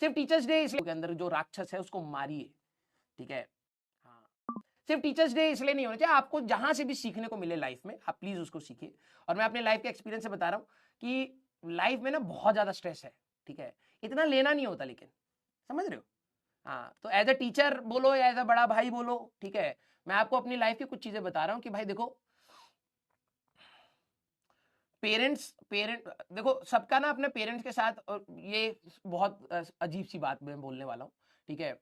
सिर्फ teachers day इसलिए के अंदर जो राक्षस है उसको मारिए, ठीक है। हाँ, सिर्फ टीचर्स डे इसलिए नहीं होना चाहिए, आपको जहां से भी सीखने को मिले लाइफ में आप प्लीज उसको सीखिए। और मैं अपने लाइफ के एक्सपीरियंस से बता रहा हूँ कि लाइफ में ना बहुत ज्यादा स्ट्रेस है, ठीक है, इतना लेना नहीं होता, लेकिन समझ रहे हो। हाँ, तो एज अ टीचर बोलो या एज अ बड़ा भाई बोलो, ठीक है, मैं आपको अपनी लाइफ की कुछ चीजें बता रहा हूँ कि भाई देखो, पेरेंट देखो सबका ना अपने पेरेंट्स के साथ, और ये बहुत अजीब सी बात मैं बोलने वाला हूँ, ठीक है।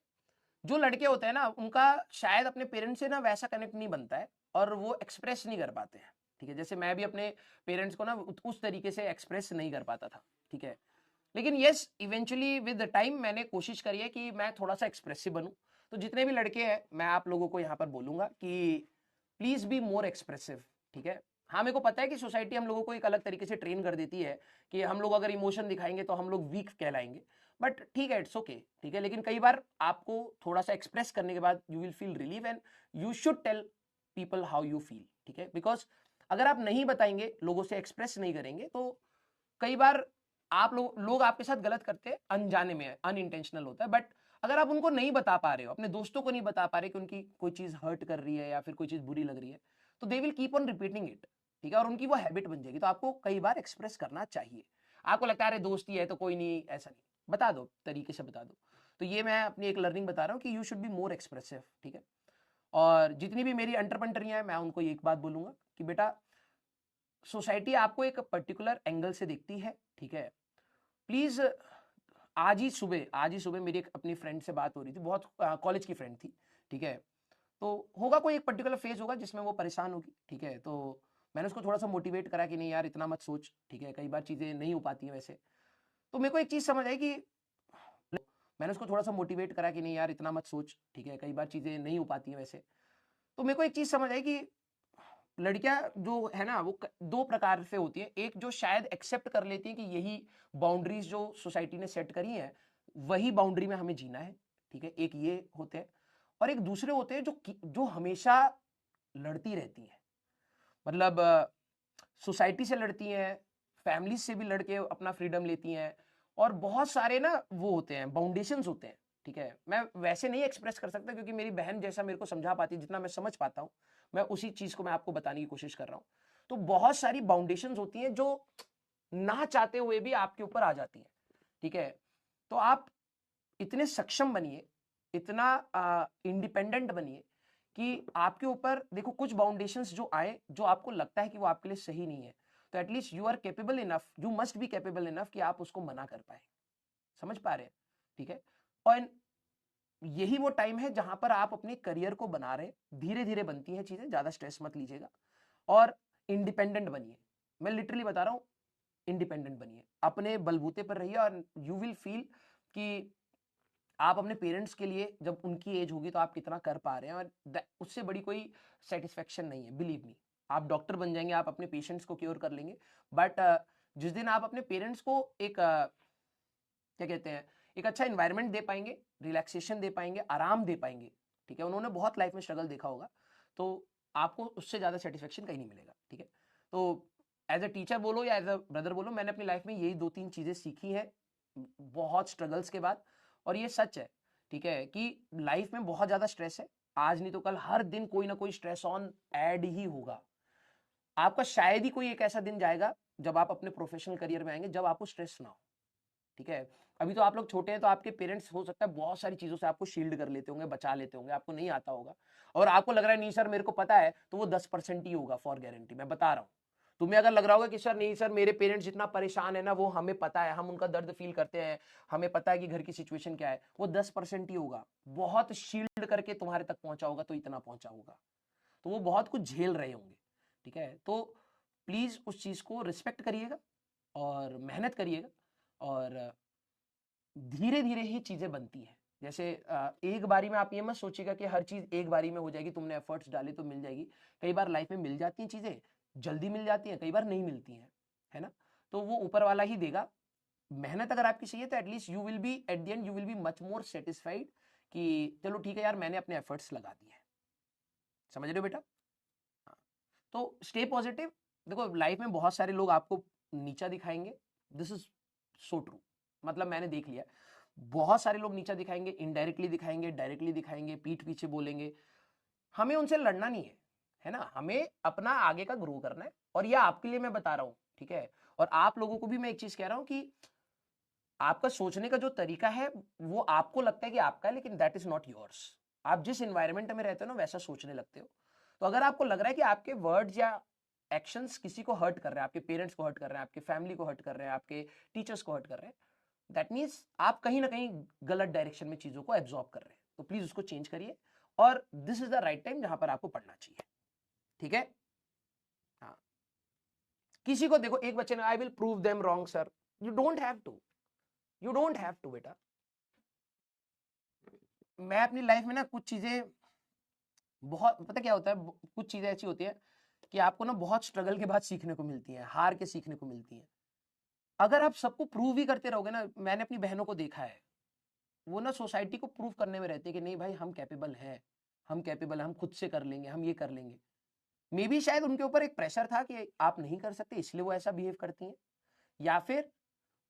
जो लड़के होते हैं ना उनका शायद अपने पेरेंट्स से ना वैसा कनेक्ट नहीं बनता है, और वो एक्सप्रेस नहीं कर पाते हैं, ठीक है। जैसे मैं भी अपने पेरेंट्स को ना उस तरीके से एक्सप्रेस नहीं कर पाता था, ठीक है। लेकिन yes, eventually with the time मैंने कोशिश करी है कि मैं थोड़ा सा एक्सप्रेसिव बनूं। तो जितने भी लड़के हैं मैं आप लोगों को यहाँ पर बोलूंगा कि प्लीज बी मोर एक्सप्रेसिव, ठीक है। हाँ, मेरे को पता है कि सोसाइटी हम लोगों को एक अलग तरीके से ट्रेन कर देती है कि हम लोग अगर इमोशन दिखाएंगे तो हम लोग वीक कहलाएंगे, बट ठीक है, इट्स ओके, ठीक है। लेकिन कई बार आपको थोड़ा सा एक्सप्रेस करने के बाद you will feel relief, and you should tell people how you feel, ठीक है। बिकॉज अगर आप नहीं बताएंगे, लोगों से एक्सप्रेस नहीं करेंगे, तो कई बार आप लोग आपके साथ गलत करते हैं, अनजाने में, अनइंटेंशनल होता है। बट अगर आप उनको नहीं बता पा रहे हो, अपने दोस्तों को नहीं बता पा रहे कि उनकी कोई चीज हर्ट कर रही है या फिर कोई चीज बुरी लग रही है, तो they will keep on repeating it, ठीक है, और उनकी वो हैबिट बन जाएगी। तो आपको कई बार एक्सप्रेस करना चाहिए। आपको लगता है अरे दोस्ती है तो कोई नहीं, ऐसा नहीं, बता दो, तरीके से बता दो। तो ये मैं अपनी एक लर्निंग बता रहा हूँ कि you should be more expressive, ठीक है। और जितनी भी मेरी अंटरप्रेन्योरियां हैं मैं उनको एक बात बोलूंगा कि बेटा, सोसाइटी आपको एक पर्टिकुलर एंगल से देखती है, ठीक है। प्लीज, आज ही सुबह मेरी एक अपनी फ्रेंड से बात हो रही थी, बहुत कॉलेज की फ्रेंड थी, ठीक है। तो होगा कोई एक पर्टिकुलर फेज होगा जिसमें वो परेशान होगी, ठीक है। तो मैंने उसको थोड़ा सा मोटिवेट करा कि नहीं यार इतना मत सोच, ठीक है, कई बार चीजें नहीं हो पाती हैं वैसे। तो मेरे को एक चीज समझ आई कि मैंने उसको थोड़ा सा मोटिवेट करा कि नहीं यार इतना मत सोच, ठीक है, कई बार चीजें नहीं हो पाती हैं वैसे। तो मेरे को एक चीज समझ आई कि लड़कियां जो है ना वो दो प्रकार से होती है। एक जो शायद एक्सेप्ट कर लेती है कि यही बाउंड्रीज जो सोसाइटी ने सेट करी है, वही बाउंड्री में हमें जीना है, ठीक है, एक ये होते हैं। और एक दूसरे होते हैं जो हमेशा लड़ती रहती है, मतलब सोसाइटी से लड़ती हैं, फैमिली से भी लड़के अपना फ्रीडम लेती हैं, और बहुत सारे ना वो होते हैं, बाउंडेशंस होते हैं, ठीक है। मैं वैसे नहीं एक्सप्रेस कर सकता क्योंकि मेरी बहन जैसा मेरे को समझा पाती है, जितना मैं समझ पाता हूँ मैं उसी चीज को मैं आपको बताने की कोशिश कर रहा हूँ। तो बहुत सारी बाउंडेशंस होती हैं जो ना चाहते हुए भी आपके ऊपर आ जाती हैं, ठीक है। तो आप इतने सक्षम बनिए, इतना इंडिपेंडेंट बनिए कि आपके ऊपर देखो कुछ बाउंडेशंस जो आए, जो आपको लगता है कि वो आपके लिए सही नहीं है, तो at least you are capable enough, you must be capable enough कि आप उसको मना कर पाए। समझ पा रहे हैं, ठीक है। और यही वो टाइम है जहां पर आप अपने करियर को बना रहे, धीरे धीरे बनती हैं चीजें, ज्यादा स्ट्रेस मत लीजिएगा, और इंडिपेंडेंट बनिए। मैं लिटरली बता रहा हूं, इंडिपेंडेंट बनिए, अपने बलबूते पर रहिए, और यू विल फील कि आप अपने पेरेंट्स के लिए जब उनकी एज होगी तो आप कितना कर पा रहे हैं, और उससे बड़ी कोई सेटिस्फेक्शन नहीं है, बिलीव मी। आप डॉक्टर बन जाएंगे, आप अपने पेशेंट्स को क्योर कर लेंगे, बट जिस दिन आप अपने पेरेंट्स को एक क्या कहते हैं, एक अच्छा इन्वायरमेंट दे पाएंगे, रिलैक्सेशन दे पाएंगे, आराम दे पाएंगे, ठीक है, उन्होंने बहुत लाइफ में स्ट्रगल देखा होगा, तो आपको उससे ज्यादा सेटिस्फेक्शन कहीं नहीं मिलेगा, ठीक है। तो एज अ टीचर बोलो या एज अ ब्रदर बोलो, मैंने अपनी लाइफ में यही दो तीन चीजें सीखी हैं बहुत स्ट्रगल्स के बाद। और ये सच है, ठीक है, कि लाइफ में बहुत ज्यादा स्ट्रेस है, आज नहीं तो कल हर दिन कोई ना कोई स्ट्रेस ऑन ऐड ही होगा। आपका शायद ही कोई एक ऐसा दिन जाएगा जब आप अपने प्रोफेशनल करियर में आएंगे जब आपको स्ट्रेस ना हो, ठीक है। अभी तो आप लोग छोटे हैं, तो आपके पेरेंट्स हो सकता है बहुत सारी चीजों से आपको शील्ड कर लेते होंगे, बचा लेते होंगे, आपको नहीं आता होगा, और आपको लग रहा है नहीं सर मेरे को पता है, तो वो 10% ही होगा, फॉर गारंटी मैं बता रहा हूं। तुम्हें अगर लग रहा होगा कि सर नहीं सर मेरे पेरेंट्स जितना परेशान है ना, वो हमें पता है, हम उनका दर्द फील करते हैं, हमें पता है कि घर की सिचुएशन क्या है, वो 10% ही होगा। बहुत शील्ड करके तुम्हारे तक पहुंचा होगा तो इतना पहुंचा होगा, तो वो बहुत कुछ झेल रहे होंगे, ठीक है। तो प्लीज उस चीज को रिस्पेक्ट करिएगा और मेहनत करिएगा, और धीरे धीरे ही चीजें बनती हैं। जैसे एक बारी में आप ये मत सोचिएगा कि हर चीज एक बारी में हो जाएगी, तुमने एफर्ट्स डाले तो मिल जाएगी। कई बार लाइफ में मिल जाती हैं चीजें, जल्दी मिल जाती हैं, कई बार नहीं मिलती हैं, है ना। तो वो ऊपर वाला ही देगा। मेहनत अगर आपकी चाहिए तो at least you will B eight the and, you will be much more satisfied कि चलो ठीक है यार मैंने अपने एफर्ट्स लगा दिए हैं। समझ रहे हो बेटा। हाँ। तो स्टे पॉजिटिव। देखो लाइफ में बहुत सारे लोग आपको नीचा दिखाएंगे, दिस इज सो ट्रू, मतलब मैंने देख लिया। बहुत सारे लोग नीचा दिखाएंगे, इनडायरेक्टली दिखाएंगे, डायरेक्टली दिखाएंगे, पीठ पीछे बोलेंगे। हमें उनसे लड़ना नहीं है ना, हमें अपना आगे का ग्रो करना है। और ये आपके लिए मैं बता रहा हूं, ठीक है। और आप लोगों को भी मैं एक चीज कह रहा हूं कि आपका सोचने का जो तरीका है वो आपको लगता है कि आपका है, लेकिन दैट इज नॉट योर्स। आप जिस एनवायरमेंट में रहते हो ना वैसा सोचने लगते हो। तो अगर आपको लग रहा है कि आपके वर्ड्स या एक्शंस किसी को हर्ट कर रहे हैं, आपके पेरेंट्स को हर्ट कर रहे हैं, आपके फैमिली को हर्ट कर रहे हैं, आपके टीचर्स को हर्ट कर रहे हैं, दैट मीन्स आप कहीं ना कहीं गलत डायरेक्शन में चीजों को एब्जॉर्ब कर रहे हैं। तो प्लीज उसको चेंज करिए, और this is the right time जहां पर आपको पढ़ना चाहिए, ठीक है। हाँ, किसी को देखो, एक बच्चे ने I will prove them wrong sir, you don't have to, you don't have to बेटा। मैं अपनी लाइफ में ना कुछ चीजें बहुत, पता क्या होता है, कुछ चीजें ऐसी होती है कि आपको ना बहुत स्ट्रगल के बाद सीखने को मिलती है, हार के सीखने को मिलती है। अगर आप सबको प्रूव ही करते रहोगे ना, मैंने अपनी बहनों को देखा है, वो ना सोसाइटी को प्रूव करने में रहते हैं कि नहीं भाई हम कैपेबल हैं, हम कैपेबल हैं, हम खुद से कर लेंगे, हम ये कर लेंगे। मे बी शायद उनके ऊपर एक प्रेशर था कि आप नहीं कर सकते, इसलिए वो ऐसा बिहेव करती हैं, या फिर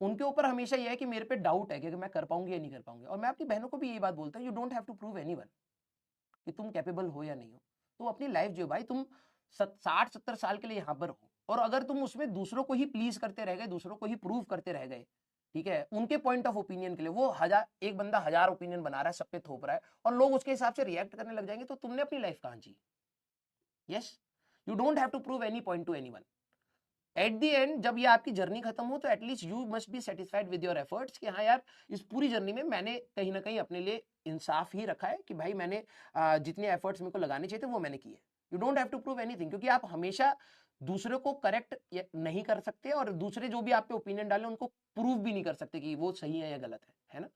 उनके ऊपर हमेशा ये है कि मेरे पे डाउट है कि मैं कर पाऊंगी या नहीं कर पाऊंगी। और मैं अपनी बहनों को भी यही बात बोलता हूँ, you don't have to prove anyone कि तुम कैपेबल हो या नहीं हो। तो अपनी लाइफ जियो भाई, तुम 60-70 साल के लिए यहाँ पर हो, और अगर तुम उसमें दूसरों को ही प्लीज करते रह गए, दूसरों को ही प्रूव करते रह गए, ठीक है, उनके पॉइंट ऑफ ओपिनियन के लिए, वो एक बंदा 1000 ओपिनियन बना रहा है, सब पे थोप रहा है, और लोग उसके हिसाब से रिएक्ट करने लग जाएंगे, तो तुमने अपनी लाइफ कहां जी। Yes, you don't have to prove any point to anyone. At the end जब ये आपकी जर्नी खत्म हो, तो at least you must be satisfied with your efforts कि हाँ यार, इस पूरी जर्नी में मैंने कहीं ना कहीं अपने लिए इंसाफ ही रखा है, कि भाई मैंने जितने एफर्ट्स मेरे को लगाने चाहिए थे वो मैंने किए। You don't have to prove anything, क्योंकि आप हमेशा दूसरे को करेक्ट नहीं कर सकते, और दूसरे जो भी आप पे ओपिनियन डाले उनको प्रूव भी नहीं कर सकते कि वो सही है या गलत है ना।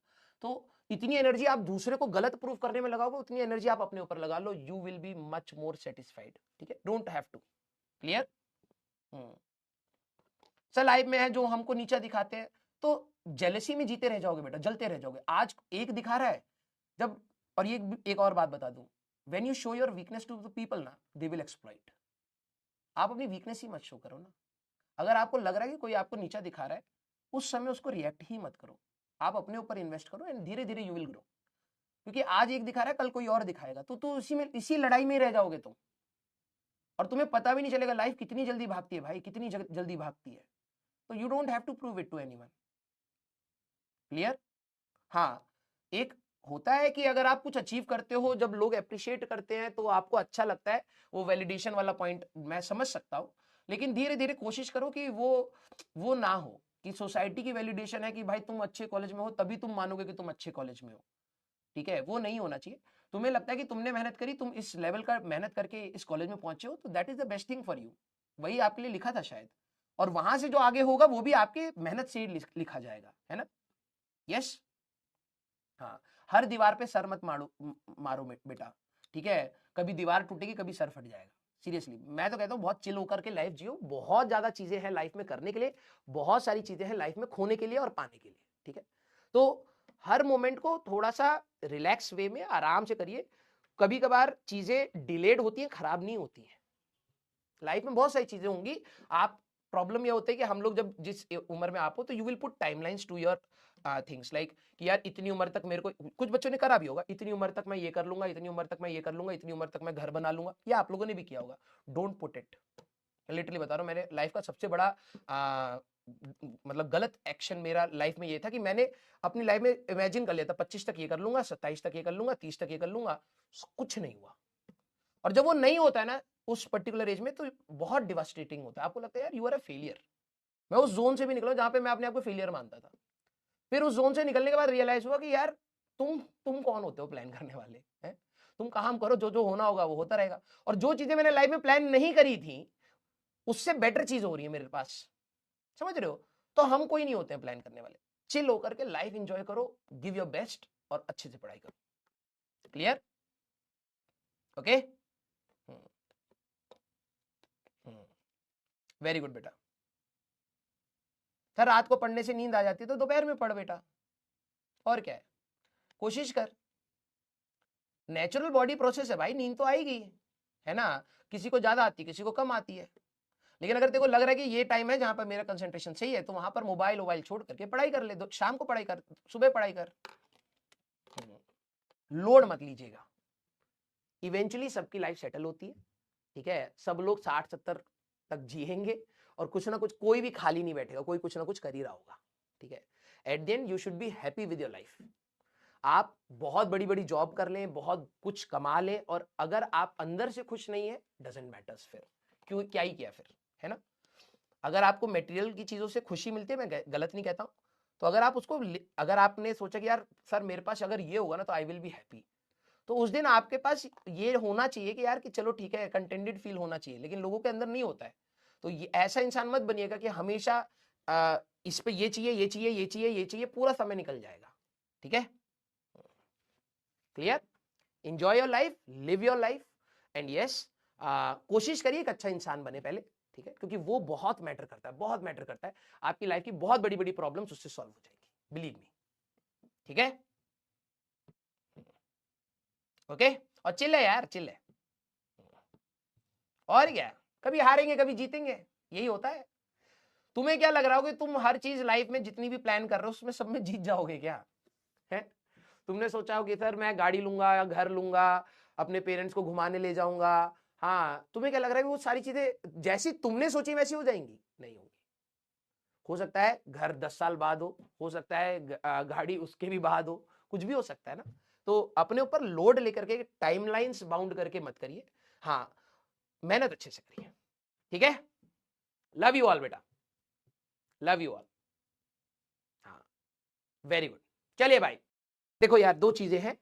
तो इतनी एनर्जी आप दूसरे को गलत प्रूव करने में लगाओगे, उतनी एनर्जी आप अपने ऊपर लगा लो, you will be much more satisfied, ठीक है। Don't have to, clear. Sir life में है जो हमको नीचा दिखाते हैं, तो जेलसी में जीते रह जाओगे बेटा, जलते रह जाओगे। आज एक दिखा रहा है, जब, और ये एक और बात बता दूं, when you show your weakness to the people ना, दे विल एक्सप्लॉइट। आप अपनी वीकनेस ही मत शो करो ना। अगर आपको लग रहा है कि कोई आपको नीचा दिखा रहा है, उस समय उसको रिएक्ट ही मत करो, आप अपने ऊपर इन्वेस्ट करो, एंड धीरे धीरे यू विल ग्रो। क्योंकि आज एक दिखा रहा है, कल कोई और दिखाएगा, तो इसी लड़ाई में रह जाओगे तुम, और तुम्हें पता भी नहीं चलेगा लाइफ कितनी जल्दी भागती है भाई, कितनी जल्दी भागती है। तो you don't have to prove it to anyone, clear. हाँ, एक होता है कि अगर आप कुछ अचीव करते हो, जब लोग अप्रिशिएट करते हैं तो आपको अच्छा लगता है, वो वैलिडेशन वाला पॉइंट मैं समझ सकता हूं। लेकिन धीरे धीरे कोशिश करो कि वो ना हो, कि सोसाइटी की वैलिडेशन है कि भाई तुम अच्छे कॉलेज में हो तभी तुम मानोगे कि तुम अच्छे कॉलेज में हो, ठीक है, वो नहीं होना चाहिए। तुम्हें लगता है कि तुमने मेहनत करी, तुम इस लेवल का मेहनत करके इस कॉलेज में पहुंचे हो, तो that is the best thing for you, वही आपके लिए लिखा था शायद। और वहां से जो आगे होगा वो भी आपके मेहनत से ही लिखा जाएगा, है ना। यस। हाँ, हर दीवार पे सर मत मारो, मारो बेटा, ठीक है। कभी दीवार टूटेगी, कभी सर फट जाएगा। सीरियसली मैं तो कहता हूँ बहुत चिल होकर के लाइफ जियो, बहुत ज्यादा चीजें हैं लाइफ में करने के लिए, बहुत सारी चीजें हैं लाइफ में खोने के लिए और पाने के लिए, ठीक है। तो हर मोमेंट को थोड़ा सा रिलैक्स वे में आराम से करिए। कभी कभार चीजें डिलेड होती हैं, खराब नहीं होती हैं। लाइफ में बहुत सारी चीजें होंगी। आप, प्रॉब्लम ये होता है कि हम लोग जब जिस उम्र में आप हो, तो you will put timelines to your things, like कि यार इतनी उम्र तक मेरे को, कुछ बच्चों ने करा भी होगा, इतनी उम्र तक मैं ये कर लूंगा, इतनी उम्र तक मैं ये कर लूंगा, इतनी उम्र तक मैं घर बना लूंगा, या आप लोगों ने भी किया होगा। डोंट पुट इट, लिटरली बता रहा हूँ, मेरे लाइफ का सबसे बड़ा मतलब गलत एक्शन मेरा लाइफ में ये था कि मैंने अपनी लाइफ में इमेजिन कर लिया था 25 तक ये कर लूंगा, 27 तक ये कर लूंगा, 30 तक ये कर लूंगा, कुछ नहीं हुआ। और जब वो नहीं होता है ना उस पर्टिकुलर एज में, तो बहुत डिवास्टेटिंग होता है, आपको लगता है यार यू आर अ फेलियर। मैं उस जोन से भी निकला जहां पे मैं अपने आप को फेलियर मानता था। फिर उस जोन से निकलने के बाद रियलाइज हुआ कि यार तुम कौन होते हो प्लान करने वाले हैं। तुम काम करो, जो जो होना होगा वो होता रहेगा। और जो चीजें मैंने लाइफ में प्लान नहीं करी थी, उससे बेटर चीज हो रही है मेरे पास, समझ रहे हो। तो हम कोई नहीं होते हैं प्लान करने वाले। चिल होकर के लाइफ एंजॉय करो, गिव योर बेस्ट, और अच्छे से पढ़ाई करो। Clear, okay. वेरी गुड बेटा। सर रात को पढ़ने से नींद आ जाती है, तो दोपहर में पढ़ बेटा, और क्या है, कोशिश कर। नेचुरल बॉडी प्रोसेस है भाई, नींद तो आएगी, है ना। किसी को ज्यादा आती है, किसी को कम आती है। लेकिन अगर तेरे को लग रहा है कि ये टाइम है जहां पर मेरा कंसंट्रेशन सही है, तो वहां पर मोबाइल छोड़ करके पढ़ाई कर ले, शाम को पढ़ाई कर, सुबह पढ़ाई कर, लोड मत लीजिएगा। इवेंचुअली सबकी लाइफ सेटल होती है, ठीक है, सब लोग 60-70 तक जिएंगे और कुछ ना कुछ, कोई भी खाली नहीं बैठेगा, कोई कुछ ना कुछ कर ही रहा होगा, ठीक है। Eight the and you should be happy with your life. आप बहुत बड़ी बड़ी जॉब कर लें, बहुत कुछ कमा लें, और अगर आप अंदर से खुश नहीं है, डजंट मैटर्स, फिर क्यों, क्या ही किया फिर, है ना। अगर आपको मटेरियल की चीजों से खुशी मिलती है, मैं गलत नहीं कहता हूं, तो अगर आप उसको, अगर आपने सोचा कि यार सर मेरे पास अगर ये होगा ना तो आई विल बी हैप्पी, तो उस दिन आपके पास ये होना चाहिए कि यार कि चलो ठीक है, कंटेंटेड फील होना चाहिए, लेकिन लोगों के अंदर नहीं होता है। तो ये ऐसा इंसान मत बनिएगा कि हमेशा इस पे ये चाहिए, ये चाहिए, ये चाहिए, ये चाहिए, पूरा समय निकल जाएगा, ठीक है। Clear? Enjoy your life, live your life, and yes, कोशिश करिए एक अच्छा इंसान बने पहले, ठीक है, क्योंकि वो बहुत मैटर करता है, बहुत मैटर करता है। आपकी लाइफ की बहुत बड़ी बड़ी प्रॉब्लम्स उससे सॉल्व हो जाएगी, बिलीव मी, ठीक है। ओके, और चिल है यार, चिल है, और क्या, कभी हारेंगे कभी जीतेंगे, यही होता है। तुम्हें क्या लग रहा हो कि तुम हर चीज लाइफ में जितनी भी प्लान कर रहे हो उसमें सब में जीत जाओगे क्या, है? तुमने सोचा हो कि सर मैं गाड़ी लूंगा या घर लूंगा, अपने पेरेंट्स को घुमाने ले जाऊंगा, हाँ, तुम्हें क्या लग रहा है कि वो सारी चीजें जैसी तुमने सोची वैसी हो जाएंगी? नहीं होंगी। हो सकता है घर 10 साल बाद हो सकता है गाड़ी उसके भी बाद हो, कुछ भी हो सकता है ना। तो अपने ऊपर लोड लेकर के टाइमलाइंस बाउंड करके मत करिए, हाँ, मेहनत अच्छे से करिए, ठीक है। लव यू ऑल बेटा, लव यू ऑल, हाँ, वेरी गुड। चलिए भाई, देखो यार, दो चीजें हैं,